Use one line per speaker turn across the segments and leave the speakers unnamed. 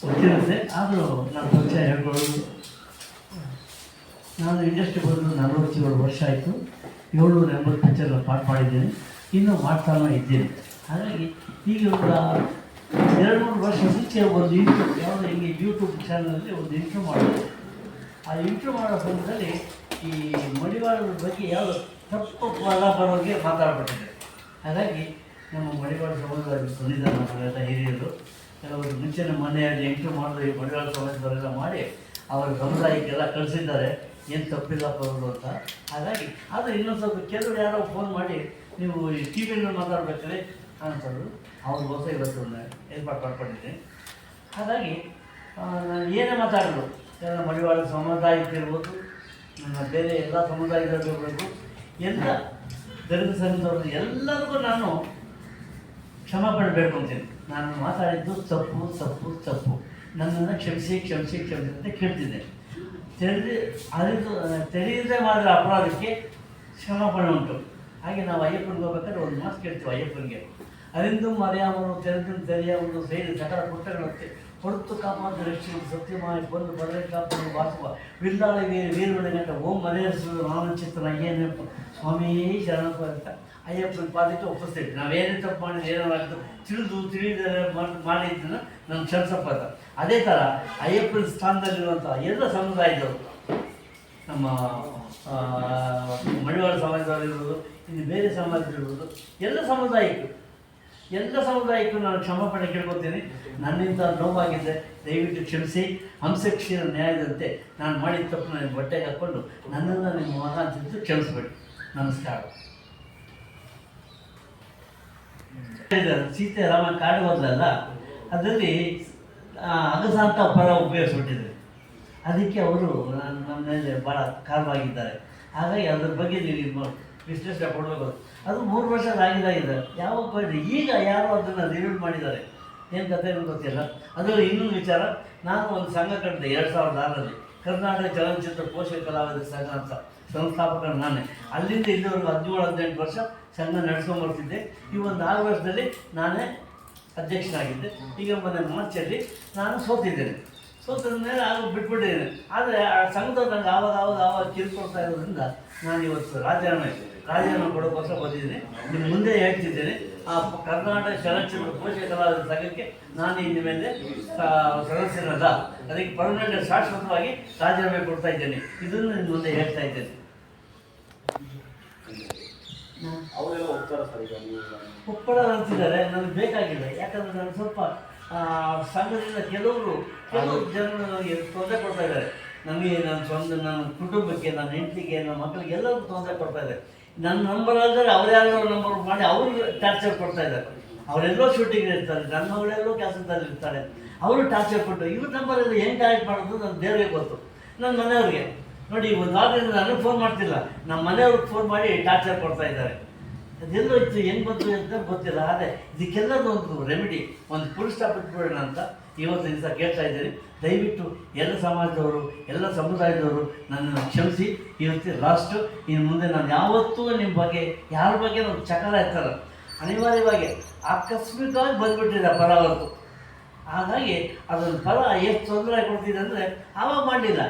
ಗೊತ್ತಿರುತ್ತೆ. ಆದರೂ ನಾನು ಪರಿಚಯ ಹೇಳ್ಕೊಳ್ಳೋದು, ನಾನು ಇಂಡಸ್ಟ್ರಿ ಬಂದು 47 ವರ್ಷ ಆಯಿತು. 780 ಪಿಕ್ಚರ್ನ ಪಾಠ ಮಾಡಿದ್ದೀನಿ, ಇನ್ನೂ ಮಾಡ್ತಾನೆ ಇದ್ದೀನಿ. ಹಾಗಾಗಿ ಈಗ ಒಂದು 2-3 ವರ್ಷ ಮುಂಚೆ ಒಂದು ಯಾವುದೋ ಹಿಂಗೆ ಯೂಟ್ಯೂಬ್ ಚಾನಲಲ್ಲಿ ಒಂದು ಇಂಟ್ರ್ಯೂ ಮಾಡಿದೆ. ಆ ಇಂಟ್ರ್ಯೂ ಮಾಡೋ ಸಮಯದಲ್ಲಿ ಈ ಮಡಿವಾಳರ ಬಗ್ಗೆ ಯಾವ ತಪ್ಪು ಪದ ಬರೋರಿಗೆ ಮಾತಾಡ್ಬಿಟ್ಟಿದೆ. ಹಾಗಾಗಿ ನಮ್ಮ ಮಡಿವಾಳ ಸಮಾಜದಲ್ಲಿ ಬಂದಿದ್ದಾರೆ ನಮ್ಮಲ್ಲೆಲ್ಲ ಹಿರಿಯರು, ಕೆಲವರು ಮುಂಚೆನೇ ಮನೆಯಲ್ಲಿ ಇಂಟ್ರ್ಯೂ ಮಾಡಿದ್ರು, ಈ ಮಡಿವಾಳ ಸಮಾಜದವರೆಲ್ಲ ಮಾಡಿ ಅವರ ಸಮುದಾಯಕ್ಕೆಲ್ಲ ಕಳಿಸಿದ್ದಾರೆ, ಏನು ತಪ್ಪಿಲ್ಲ ಬರೋದು ಅಂತ. ಹಾಗಾಗಿ ಆದರೆ ಇನ್ನೊಂದು ಸ್ವಲ್ಪ ಕೆಲವರು ಯಾರೋ ಫೋನ್ ಮಾಡಿ ನೀವು ಈ ಟಿ ವಿಯಲ್ಲಿ ಮಾತಾಡ್ಬೇಕಾದ್ರೆ ಅಂತಂದರು. ಅವ್ರಿಗೋಸ್ಕರ ಇವತ್ತು ಏರ್ಪಾಡು ಮಾಡ್ಕೊಂಡಿದ್ದೀನಿ. ಹಾಗಾಗಿ ನಾನು ಏನೇ ಮಾತಾಡೋದು ಎಲ್ಲ ಮಡಿವಾಳ ಸಮುದಾಯಕ್ಕಿರ್ಬೋದು, ನನ್ನ ಬೇರೆ ಎಲ್ಲ ಸಮುದಾಯದಲ್ಲಿರ್ಬೋದು, ಎಲ್ಲ ದಲಿತ ಸಂಘದವರು ಎಲ್ಲರಿಗೂ ನಾನು ಕ್ಷಮಾಪಣೆ ಬೇಡ್ಕೊತೀನಿ. ನಾನು ಮಾತಾಡಿದ್ದು ತಪ್ಪು ತಪ್ಪು ತಪ್ಪು, ನನ್ನನ್ನು ಕ್ಷಮಿಸಿ ಕ್ಷಮಿಸಿ ಕ್ಷಮಿಸಿ ಅಂತ ಕೇಳ್ತಿದ್ದೆ. ತಿಳಿಯದೆ ಮಾಡಿದ ಅಪರಾಧಕ್ಕೆ ಕ್ಷಮಾಪಣೆ ಉಂಟು. ಹಾಗೆ ನಾವು ಅಯ್ಯಪ್ಪನಿಗೆ ಹೋಗ್ಬೇಕಾದ್ರೆ ಒಂದು ಮಾತು ಕೇಳ್ತೀವಿ ಅಯ್ಯಪ್ಪನಿಗೆ, ಅರಿಂದು ಮರೆಯಾಮನು ತೆರೆಯ ಒಂದು ಸೇರಿ ಸಕಲ ಪುಟ್ಟಗಳಂತೆ ಹೊರತು ಕಾಪಾದ ರಕ್ಷಣೆ ಸತ್ಯಮಾಯ ಬಂದು ಬದಲೇ ಕಾಪಾಡು ವಾಸುವ ವಿಲ್ಲಾಳ ವೀರಗಂಟ ಓಂ ಮರೆಯರಿಸುವುದು ನಾಮಚಿತ್ರ ಅಯ್ಯನಪ್ಪ ಸ್ವಾಮಿಯೇ ಶರಣಪ್ಪ ಅಂತ ಅಯ್ಯಪ್ಪನ ಪಾದಕ್ಕೆ ಒಪ್ಪಿಸ್ತೇವೆ. ನಾವೇನೇ ತಪ್ಪು ಮಾಡಿದ್ರೆ ಏನಾಗ್ತದೆ ತಿಳಿದ ಮಾಡಿದ್ದನ್ನು ನಮ್ಮ ಕ್ಷಮಿಸಪ್ಪ ಅಂತ. ಅದೇ ಥರ ಅಯ್ಯಪ್ಪನ ಸ್ಥಾನದಲ್ಲಿರುವಂಥ ಎಲ್ಲ ಸಮುದಾಯದವರು, ನಮ್ಮ ಮಡಿವಾಳ ಸಮಾಜದವರಿರ್ಬೋದು, ಇನ್ನು ಬೇರೆ ಸಮಾಜದಲ್ಲಿರ್ಬೋದು, ಎಲ್ಲ ಸಮುದಾಯಕ್ಕೂ ನಾನು ಕ್ಷಮಾಪಣೆ ಕೇಳ್ಕೊತೀನಿ. ನನ್ನಿಂದ ನೋವಾಗಿದ್ದೆ ದಯವಿಟ್ಟು ಕ್ಷಮಿಸಿ. ಹಂಸಕ್ಷೀರ ನ್ಯಾಯದಂತೆ ನಾನು ಮಾಡಿದ ತಪ್ಪು ನನಗೆ ಬಟ್ಟೆಗೆ ಹಾಕ್ಕೊಂಡು ನನ್ನನ್ನು ನಿಮ್ಮ ಮಗ ಅಂತಿದ್ದು ಕ್ಷಮಿಸ್ಬೇಡಿ. ನಮಸ್ಕಾರ. ಸೀತೆ ರಾಮ ಕಾಡು ಹೋದ್ಲಲ್ಲ, ಅದರಲ್ಲಿ ಅಗಸ ಅಂತ ಪದ ಉಪಯೋಗಿಸ್ಬಿಟ್ಟಿದ್ರು. ಅದಕ್ಕೆ ಅವರು ನಮ್ಮ ಮೇಲೆ ಭಾಳ ಕಾರಣವಾಗಿದ್ದಾರೆ. ಹಾಗಾಗಿ ಅದ್ರ ಬಗ್ಗೆ ನೀವು ವಿಶ್ಲೇಷಣೆ ಕೊಡಬೇಕು. ಅದು 3 ವರ್ಷ ಆಗಿದಾಗಿದೆ. ಯಾವಾಗ ಬಂದರೆ ಈಗ ಯಾರೋ ಅದನ್ನು ರಿವ್ಯೂ ಮಾಡಿದ್ದಾರೆ, ಏನು ಕಥೆ ಏನು ಗೊತ್ತಿಲ್ಲ. ಅದರಲ್ಲಿ ಇನ್ನೊಂದು ವಿಚಾರ, ನಾನು ಒಂದು ಸಂಘ ಕಟ್ಟಿದೆ 2006ರಲ್ಲಿ, ಕರ್ನಾಟಕ ಚಲನಚಿತ್ರ ಪೋಷಕ ಕಲಾವಿದರ ಸಂಘ ಅಂತ, ಸಂಸ್ಥಾಪಕರು ನಾನೇ. ಅಲ್ಲಿಂದ ಇಲ್ಲಿವರೆಗೂ 17-18 ವರ್ಷ ಸಂಘ ನಡೆಸ್ಕೊಂಡ್ಬರ್ತಿದ್ದೆ. ಈ ಒಂದು 6 ವರ್ಷದಲ್ಲಿ ನಾನೇ ಅಧ್ಯಕ್ಷನಾಗಿದ್ದೆ. ಈಗ ಮೊನ್ನೆ ಮಾರ್ಚಲ್ಲಿ ನಾನು ಸೋತಿದ್ದೇನೆ. ಸೋತದ ಮೇಲೆ ಬಿಟ್ಬಿಟ್ಟಿದ್ದೇನೆ. ಆದರೆ ಆ ಸಂಘದವ್ರು ನನಗೆ ಆವಾಗ ಕಿರ್ಕೊಡ್ತಾ ಇರೋದ್ರಿಂದ ನಾನು ಇವತ್ತು ರಾಜೀನಾಮೆ ಕೊಡೋಕ್ಕೋಸ್ಕರ ಬಂದಿದ್ದೀನಿ. ನಿಮ್ಮ ಮುಂದೆ ಹೇಳ್ತಿದ್ದೇನೆ, ಆ ಕರ್ನಾಟಕ ಚಲನಚಿತ್ರ ಪೋಷಕ ಕಲಾವಿದರ ಸಂಘಕ್ಕೆ ನಾನು ಇನ್ನು ಮೇಲೆ ಸದಸ್ಯನಲ್ಲ, ಅದಕ್ಕೆ ಪರ್ಮನೆಂಟ್ ಶಾಶ್ವತವಾಗಿ ರಾಜೀನಾಮೆ ಕೊಡ್ತಾ ಇದ್ದೇನೆ. ಇದನ್ನು ನಿಮ್ಮ ಮುಂದೆ ಹೇಳ್ತಾ ಇದ್ದೇನೆ. ಒಪ್ಪಳ ಅಂತಿದ್ದಾರೆ, ನನಗೆ ಬೇಕಾಗಿಲ್ಲ. ಯಾಕಂದರೆ ನಾನು ಸ್ವಲ್ಪ ಸಂಘದಿಂದ ಕೆಲವರು ಜನರು ನನಗೆ ತೊಂದರೆ ಕೊಡ್ತಾ ಇದ್ದಾರೆ. ನನಗೆ ನನ್ನ ಕುಟುಂಬಕ್ಕೆ, ನನ್ನ ಹೆಂಡತಿಗೆ, ನನ್ನ ಮಕ್ಕಳಿಗೆ ಎಲ್ಲರಿಗೂ ತೊಂದರೆ ಕೊಡ್ತಾ ಇದ್ದಾರೆ. ನನ್ನ ನಂಬರ್ ಆದರೆ ಅವ್ರ್ಯಾರೋ ನಂಬರ್ ಮಾಡಿ ಅವ್ರಿಗೆ ಟಾರ್ಚರ್ ಕೊಡ್ತಾ ಇದ್ದಾರೆ. ಅವರೆಲ್ಲೋ ಶೂಟಿಂಗ್ ಇರ್ತಾರೆ, ನನ್ನ ಮಗಳೆಲ್ಲೋ ಕೆಲಸದಲ್ಲಿ ಇರ್ತಾರೆ, ಅವರು ಟಾರ್ಚರ್ ಕೊಟ್ಟು ಇವ್ರ ನಂಬರೆಲ್ಲ ಹೆಂಗೆ ಕನೆಕ್ಟ್ ಮಾಡೋದು ನನ್ನ ದೇವರಿಗೆ ಗೊತ್ತು. ನನ್ನ ಮನೆಯವ್ರಿಗೆ ನೋಡಿ, ಒಂದು ವಾರದಿಂದ ನನಗೆ ಫೋನ್ ಮಾಡ್ತಿಲ್ಲ, ನಮ್ಮ ಮನೆಯವ್ರಿಗೆ ಫೋನ್ ಮಾಡಿ ಟಾರ್ಚರ್ ಕೊಡ್ತಾ ಇದ್ದಾರೆ. ಅದೆಲ್ಲೋ ಇತ್ತು, ಹೆಂಗೆ ಬಂತು ಅಂತ ಗೊತ್ತಿಲ್ಲ. ಆದರೆ ಇದಕ್ಕೆಲ್ಲದೂ ಒಂದು ರೆಮಿಡಿ, ಒಂದು ಫುಲ್ ಸ್ಟಾಪ್ ಇಟ್ಬಿಡೋಣ ಅಂತ ಇವತ್ತು ದಿವಸ ಕೇಳ್ತಾ ಇದ್ದೀನಿ. ದಯವಿಟ್ಟು ಎಲ್ಲ ಸಮಾಜದವರು, ಎಲ್ಲ ಸಮುದಾಯದವರು ನನ್ನನ್ನು ಕ್ಷಮಿಸಿ. ಇವತ್ತು ಲಾಸ್ಟು. ಇನ್ನು ಮುಂದೆ ನಾನು ಯಾವತ್ತೂ ನಿಮ್ಮ ಬಗ್ಗೆ ಯಾರ ಬಗ್ಗೆ ನಾವು ಚಕಲ ಇರ್ತಾರ, ಅನಿವಾರ್ಯವಾಗಿ ಆಕಸ್ಮಿಕವಾಗಿ ಬಂದುಬಿಟ್ಟಿದೆ ಪರ ಹೊರತು. ಹಾಗಾಗಿ ಅದನ್ನು ಪರ ಎಷ್ಟು ತೊಂದರೆ ಕೊಡ್ತಿದೆ ಅಂದರೆ ಆವಾಗ ಮಾಡಲಿಲ್ಲ,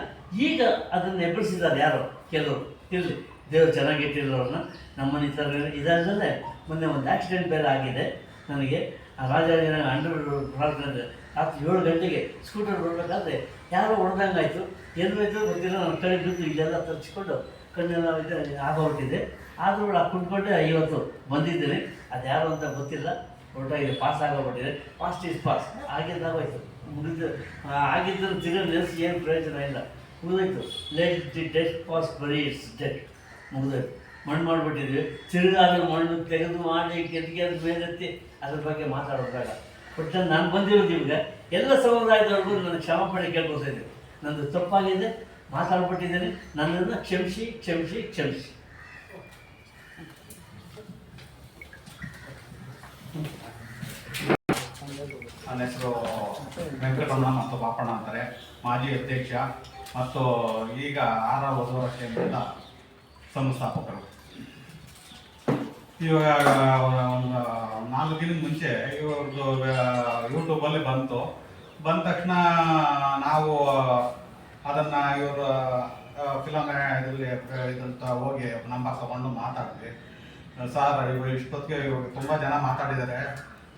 ಈಗ ಅದನ್ನು ಎಬ್ಬರಿಸಿದ್ದಾರೆ ಯಾರೋ ಕೆಲವರು. ಇರಲಿ, ದೇವರು ಚೆನ್ನಾಗಿಟ್ಟಿರೋರನ್ನ. ನಮ್ಮನೆ ಥರ ಇದಲ್ಲದೆ ಮೊನ್ನೆ ಒಂದು ಆಕ್ಸಿಡೆಂಟ್ ಬೇರೆ ಆಗಿದೆ ನನಗೆ. ರಾಜಾಜಿನ ಅಂಡರ್ ರಾತ್ರಿ 7 ಗಂಟೆಗೆ ಸ್ಕೂಟರ್ ಬರಬೇಕಾದ್ರೆ ಯಾರೋ ಹೊಡೆದಂಗಾಯಿತು. ಏನು ಬೇಕು ಗೊತ್ತಿಲ್ಲ, ನನ್ನ ಕಡೆ ಬಿದ್ದು ಇಲ್ಲೆಲ್ಲ ತರಿಸ್ಕೊಂಡು ಕಣ್ಣೆಲ್ಲ ಆಗೋಗ್ಬಿಟ್ಟಿದೆ. ಆದರೂ ಕುಂತ್ಕೊಂಡೆ ಇವತ್ತು ಬಂದಿದ್ದೀನಿ. ಅದು ಯಾರು ಅಂತ ಗೊತ್ತಿಲ್ಲ, ಹೊರಟಾಗಿದೆ, ಪಾಸ್ ಆಗೋಗ್ಬಿಟ್ಟಿದೆ. ಪಾಸ್ಟ್ ಈಸ್ ಪಾಸ್, ಆಗಿದ್ದಾಗೋಯ್ತು, ಮುಗಿದು ಆಗಿದ್ದರೂ ತಿರುಗಿ ನೆಲೆಸಿ ಏನು ಪ್ರಯೋಜನ ಇಲ್ಲ, ಮುಗಿದೋಯ್ತು. ಲೆಟ್ ದಿ ಡೆತ್ ಪಾಸ್ ಬರೀ ಇಟ್ಸ್ ಡೆತ್, ಮುಗಿದೋಯ್ತು. ಮಣ್ಣು ಮಾಡಿಬಿಟ್ಟಿದ್ವಿ. ತಿರುಗಾದ ಮಣ್ಣು ತೆಗೆದು ಮಾಡಿ ಕೆತ್ತಿಗೆ ಮೇಲೆತ್ತಿ ಅದ್ರ ಬಗ್ಗೆ ಮಾತಾಡೋದು ಬೇಡ. ಬಟ್ ನಾನು ಬಂದಿರೋದು ಇವಾಗ ಎಲ್ಲ ಸಮುದಾಯದವ್ರಿಗೂ ನನ್ನ ಕ್ಷಮಾಪಣೆ ಕೇಳ್ಕೊಳ್ತಾಯಿದ್ದೆ. ನಂದು ತಪ್ಪಾಗಿದೆ, ಮಾತಾಡ್ಬಿಟ್ಟಿದ್ದೇನೆ, ನನ್ನನ್ನು ಕ್ಷಮಿಸಿ ಕ್ಷಮಿಸಿ ಕ್ಷಮಿಸಿ.
ನನ್ನ ಹೆಸರು ವೆಂಕಟರಮಣ ಮತ್ತು ಬಾಪಣ್ಣ ಅಂತಾರೆ, ಮಾಜಿ ಅಧ್ಯಕ್ಷ ಮತ್ತು ಈಗ ಆರ್ ಹೊಸವರ್ಷದಿಂದ ಸಂಸ್ಥಾಪಕರು. ಇವಾಗ ಒಂದು 4 ದಿನದ ಮುಂಚೆ ಇವ್ರದ್ದು ಯೂಟ್ಯೂಬಲ್ಲಿ ಬಂತು, ಬಂದ ತಕ್ಷಣ ನಾವು ಅದನ್ನು ಇವರು ಫಿಲಮ್ ಇದರಲ್ಲಿ ಇದಂತ ಹೋಗಿ ನಂಬರ್ ತಗೊಂಡು ಮಾತಾಡಿದ್ವಿ. ಸರ್ ಇವರು ಇಷ್ಟೊತ್ತಿಗೆ ಇವಾಗ ತುಂಬ ಜನ ಮಾತಾಡಿದ್ದಾರೆ,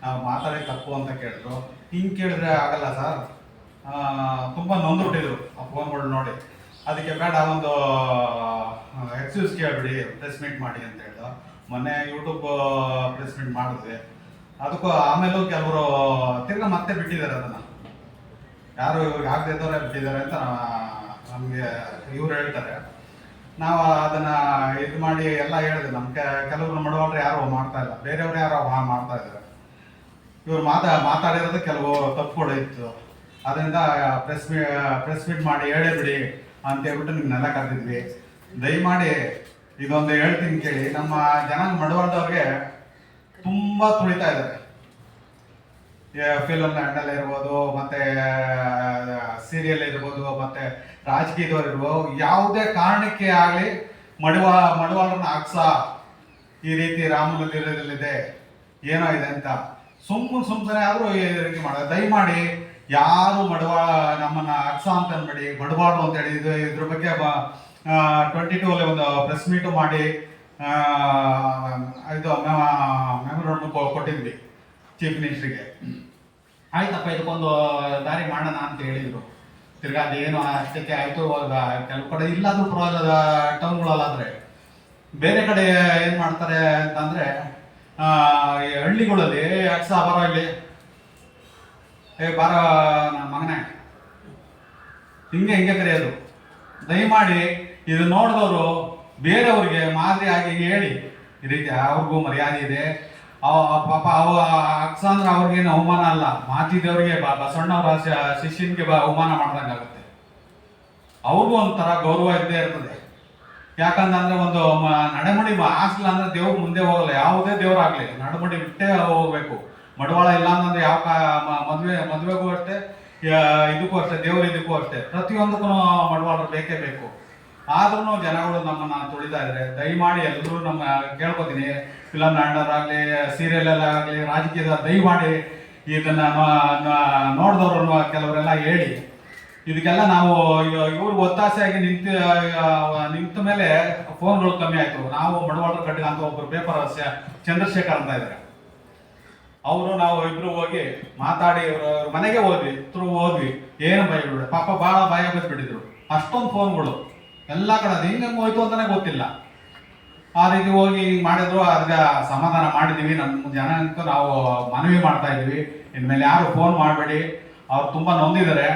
ನಾವು ಮಾತಾಡಿ ತಪ್ಪು ಅಂತ ಕೇಳಿದ್ರು. ಹಿಂಗೆ ಕೇಳಿದ್ರೆ ಆಗಲ್ಲ ಸರ್, ತುಂಬ ನೊಂದುಬಿಟ್ಟಿದ್ರು ಆ ಫೋನ್ಗಳು ನೋಡಿ. ಅದಕ್ಕೆ ಬೇಡ ಒಂದು ಎಕ್ಸ್ಕ್ಯೂಸ್ ಕೇಳಿಬಿಡಿ, ಪ್ರೆಸ್ ಮೀಟ್ ಮಾಡಿ ಅಂತ ಹೇಳ್ದು. ಮೊನ್ನೆ ಯೂಟ್ಯೂಬ್ ಪ್ರೆಸ್ ಮೀಟ್ ಮಾಡಿದ್ವಿ. ಅದಕ್ಕೂ ಆಮೇಲೂ ಕೆಲವರು ತಿರ್ಗಾ ಮತ್ತೆ ಬಿಟ್ಟಿದ್ದಾರೆ ಅದನ್ನು. ಯಾರು ಇವ್ರಿಗೆ ಆಗದೆ ಇದ್ದವರೇ ಬಿಟ್ಟಿದ್ದಾರೆ ಅಂತ ನಮಗೆ ಇವ್ರು ಹೇಳ್ತಾರೆ. ನಾವು ಅದನ್ನು ಇದು ಮಾಡಿ ಎಲ್ಲ ಹೇಳಿದೆ. ನಮ್ಮ ಕೆಲವರು ಮಡವಾಳ್ರು ಯಾರು ಮಾಡ್ತಾ ಇಲ್ಲ, ಬೇರೆಯವ್ರು ಯಾರೋ ಮಾಡ್ತಾ ಇದ್ದಾರೆ. ಇವ್ರು ಮಾತಾಡಿರೋದು ಕೆಲವು ತಪ್ಪುಗಳು ಇತ್ತು. ಅದರಿಂದ ಪ್ರೆಸ್ ಮೀಟ್ ಮಾಡಿ ಹೇಳೇ ಬಿಡಿ ಅಂತ ಹೇಳ್ಬಿಟ್ಟು ನಿಮ್ಮನ್ನೆಲ್ಲ ಕರೆದಿದ್ವಿ. ದಯಮಾಡಿ ಇದೊಂದು ಹೇಳ್ತೀನಿ ಕೇಳಿ. ನಮ್ಮ ಜನ ಮಡವಾಳ್ದವ್ರಿಗೆ ತುಂಬ ತುಳಿತಾ ಇದ್ದಾರೆ. ಫಿಲಮ್ ಲ್ಯಾಂಡಲ್ಲಿ ಇರ್ಬೋದು, ಮತ್ತೆ ಸೀರಿಯಲ್ ಇರ್ಬೋದು, ಮತ್ತೆ ರಾಜಕೀಯದವ್ರು ಇರ್ಬೋದು, ಯಾವುದೇ ಕಾರಣಕ್ಕೆ ಆಗಲಿ ಮಡವಾಳರನ್ನ ಹಾಕ್ಸ ಈ ರೀತಿ ರಾಮ ಮಂದಿರದಲ್ಲಿದೆ ಏನೋ ಇದೆ ಅಂತ ಸುಮ್ಮನೆ ಆದರೂ ಈ ರೀತಿ ಮಾಡೋದು. ದಯಮಾಡಿ ಯಾರು ನಮ್ಮನ್ನ ಹಾಕ್ಸ ಅಂತ ಅನ್ಬೇಡಿ, ಮಡವಾಳರು ಅಂತ ಹೇಳಿ ಇದ್ರ ಬಗ್ಗೆ 22 ಒಂದು ಪ್ರೆಸ್ ಮೀಟು ಮಾಡಿ ಇದು ಮೆಮೊರಂಡಮ್ ಕೊಟ್ಟಿದ್ವಿ ಚೀಫ್ ಮಿನಿಸ್ಟ್ರಿಗೆ. ಆಯ್ತಪ್ಪ, ಇದಕ್ಕೊಂದು ದಾರಿ ಮಾಡೋಣ ಅಂತ ಹೇಳಿದರು. ತಿರ್ಗಾ ಅದೇನು ಅಷ್ಟಕ್ಕೆ ಆಯಿತು. ಕೆಲವು ಕಡೆ ಇಲ್ಲಾದ್ರೂ ಪರವಾಗಿಲ್ಲ, ಟೌನ್ಗಳಲ್ಲಾದರೆ. ಬೇರೆ ಕಡೆ ಏನು ಮಾಡ್ತಾರೆ ಅಂತಂದರೆ, ಹಳ್ಳಿಗಳಲ್ಲಿ ಅಕ್ಸ ಬರೋ ಇಲ್ಲಿ ಬಾರ ನನ್ನ ಮಗನೇ ಹಿಂಗೆ ಕರೆಯೋದು. ದಯಮಾಡಿ ಇದು ನೋಡಿದವರು ಬೇರೆಯವ್ರಿಗೆ ಮಾದರಿಯಾಗಿ ಹೇಳಿ, ಈ ರೀತಿ ಅವ್ರಿಗೂ ಮರ್ಯಾದೆ ಇದೆ. ಪಾಪ ಅಕ್ಸ ಅಂದ್ರೆ ಅವ್ರಿಗೇನು ಅವಮಾನ ಅಲ್ಲ, ಮಾತಿದವ್ರಿಗೆ ಬಸವಣ್ಣವರ ಶಿಷ್ಯನಿಗೆ ಅವಮಾನ ಮಾಡ್ದಂಗಾಗುತ್ತೆ. ಅವ್ರಿಗೂ ಒಂಥರ ಗೌರವ ಇದ್ದೇ ಇರ್ತದೆ. ಯಾಕಂತಂದ್ರೆ ಒಂದು ನಡೆಮುಡಿ ಹಾಸ್ಲಿಲ್ಲ ಅಂದ್ರೆ ದೇವ್ರ ಮುಂದೆ ಹೋಗಲ್ಲ. ಯಾವುದೇ ದೇವ್ರಾಗ್ಲಿ ನಡುಮುಡಿ ಬಿಟ್ಟೇ ಹೋಗ್ಬೇಕು. ಮಡವಾಳ ಇಲ್ಲ ಅಂತಂದ್ರೆ ಯಾವ ಮದುವೆಗೂ ಅಷ್ಟೇ, ಇದಕ್ಕೂ ಅಷ್ಟೇ, ದೇವ್ರ ಇದಕ್ಕೂ ಅಷ್ಟೇ, ಪ್ರತಿಯೊಂದಕ್ಕೂ ಮಡವಾಳರು ಬೇಕೇ ಬೇಕು. ಆದ್ರೂ ಜನಗಳು ನಮ್ಮನ್ನ ತುಳಿತಾ ಇದ್ದಾರೆ. ದಯಮಾಡಿ ಎಲ್ಲರೂ ನಮ್ಮ ಕೇಳ್ಕೊತೀನಿ, ಫಿಲಮ್ ಲ್ಯಾಂಡರ್ ಆಗಲಿ, ಸೀರಿಯಲ್ ಆಗಲಿ, ರಾಜಕೀಯದ ದಯಮಾಡಿ ಇದನ್ನ ನೋಡಿದವ್ರು ಕೆಲವರೆಲ್ಲ ಹೇಳಿ. ಇದಕ್ಕೆಲ್ಲ ನಾವು ಇವ್ರಿಗೆ ಒತ್ತಾಸೆಯಾಗಿ ನಿಂತ ಮೇಲೆ ಫೋನ್ಗಳು ಕಮ್ಮಿ ಆಯ್ತು. ನಾವು ಮಡವಾಳರ ಕಟ್ಟಿದ ಅಂತ ಒಬ್ಬರು ಪೇಪರ್ ಚಂದ್ರಶೇಖರ್ ಅಂತ ಇದ್ದಾರೆ, ನಾವು ಇಬ್ರು ಹೋಗಿ ಮಾತಾಡಿ ಮನೆಗೆ ಹೋದ್ವಿ. ಏನು ಭಯ ಬಿಡ, ಪಾಪ ಭಾಳ ಭಯ ಬಿದ್ದುಬಿಟ್ಟಿದ್ರು. ಅಷ್ಟೊಂದು ಫೋನ್ಗಳು ಎಲ್ಲ ಕಡೆ. ಅದು ಹಿಂಗೆ ಹೋಯ್ತು ಅಂತಾನೆ ಗೊತ್ತಿಲ್ಲ. ಆ ರೀತಿ ಹೋಗಿ ಮಾಡಿದ್ರು. ಅದಕ್ಕೆ ಸಮಾಧಾನ ಮಾಡಿದೀವಿ. ನಮ್ಮ ಜನಕ್ಕೂ ನಾವು ಮನವಿ ಮಾಡ್ತಾ ಇದೀವಿ, ಇನ್ಮೇಲೆ ಯಾರು ಫೋನ್ ಮಾಡಬೇಡಿ. ಅವ್ರು ತುಂಬ ನೊಂದಿದ್ದಾರೆ,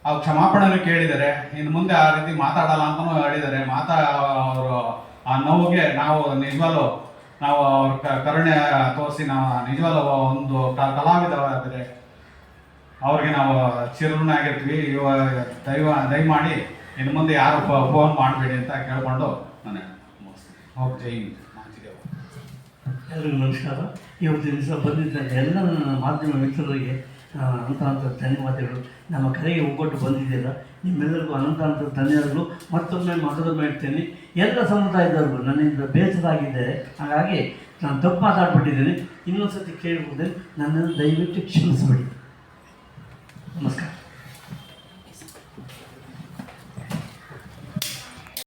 ಅವ್ರು ಕ್ಷಮಾಪಣೆನೂ ಕೇಳಿದ್ದಾರೆ. ಇನ್ನು ಮುಂದೆ ಆ ರೀತಿ ಮಾತಾಡಲ್ಲ ಅಂತಲೂ ಹೇಳಿದ್ದಾರೆ. ಅವರು ಆ ನೋವಿಗೆ ನಾವು ನಿಜವಲ್ಲೂ ನಾವು ಅವ್ರ ಕರುಣೆ ತೋರಿಸಿ ನಾವು ನಿಜವಲ್ಲೂ ಒಂದು ಕಲಾವಿದರಾದರೆ ಅವ್ರಿಗೆ ನಾವು ಚಿರಋಣಿ ಆಗಿರ್ತೀವಿ. ದಯಮಾಡಿ ಇನ್ನು ಮುಂದೆ ಯಾರು ಫೋನ್ ಮಾಡಬೇಡಿ ಅಂತ ಕೇಳ್ಕೊಂಡು ನಾನು ಜೈ ಹಿಂದ್.
ಎಲ್ಲರಿಗೂ ನಮಸ್ಕಾರ. ಇವತ್ತಿನ ದಿವಸ ಬಂದಿದ್ದಂತೆ ಎಲ್ಲ ನನ್ನ ಮಾಧ್ಯಮ ಮಿತ್ರರಿಗೆ ಅನಂತ ಧನ್ಯವಾದಗಳು. ನಮ್ಮ ಕರೆಗೆ ಒಗ್ಗಟ್ಟು ಬಂದಿದ್ದೀರ, ನಿಮ್ಮೆಲ್ಲರಿಗೂ ಅನಂತ ಧನ್ಯವಾದಗಳು. ಮತ್ತೊಮ್ಮೆ ಮೊದಲೊಮ್ಮೆ ಹೇಳ್ತೇನೆ, ಎಲ್ಲ ಸಮುದಾಯದವ್ರಿಗೂ ನನ್ನಿಂದ ಬೇಸರ ಆಗಿದ್ದಾರೆ. ಹಾಗಾಗಿ ನಾನು ತಪ್ಪು ಮಾತಾಡ್ಬಿಟ್ಟಿದ್ದೀನಿ. ಇನ್ನೊಂದು ಸತಿ ಕೇಳ್ಬೋದೇ, ನನ್ನನ್ನು ದಯವಿಟ್ಟು ಕ್ಷಮಿಸಬೇಡಿ. ನಮಸ್ಕಾರ.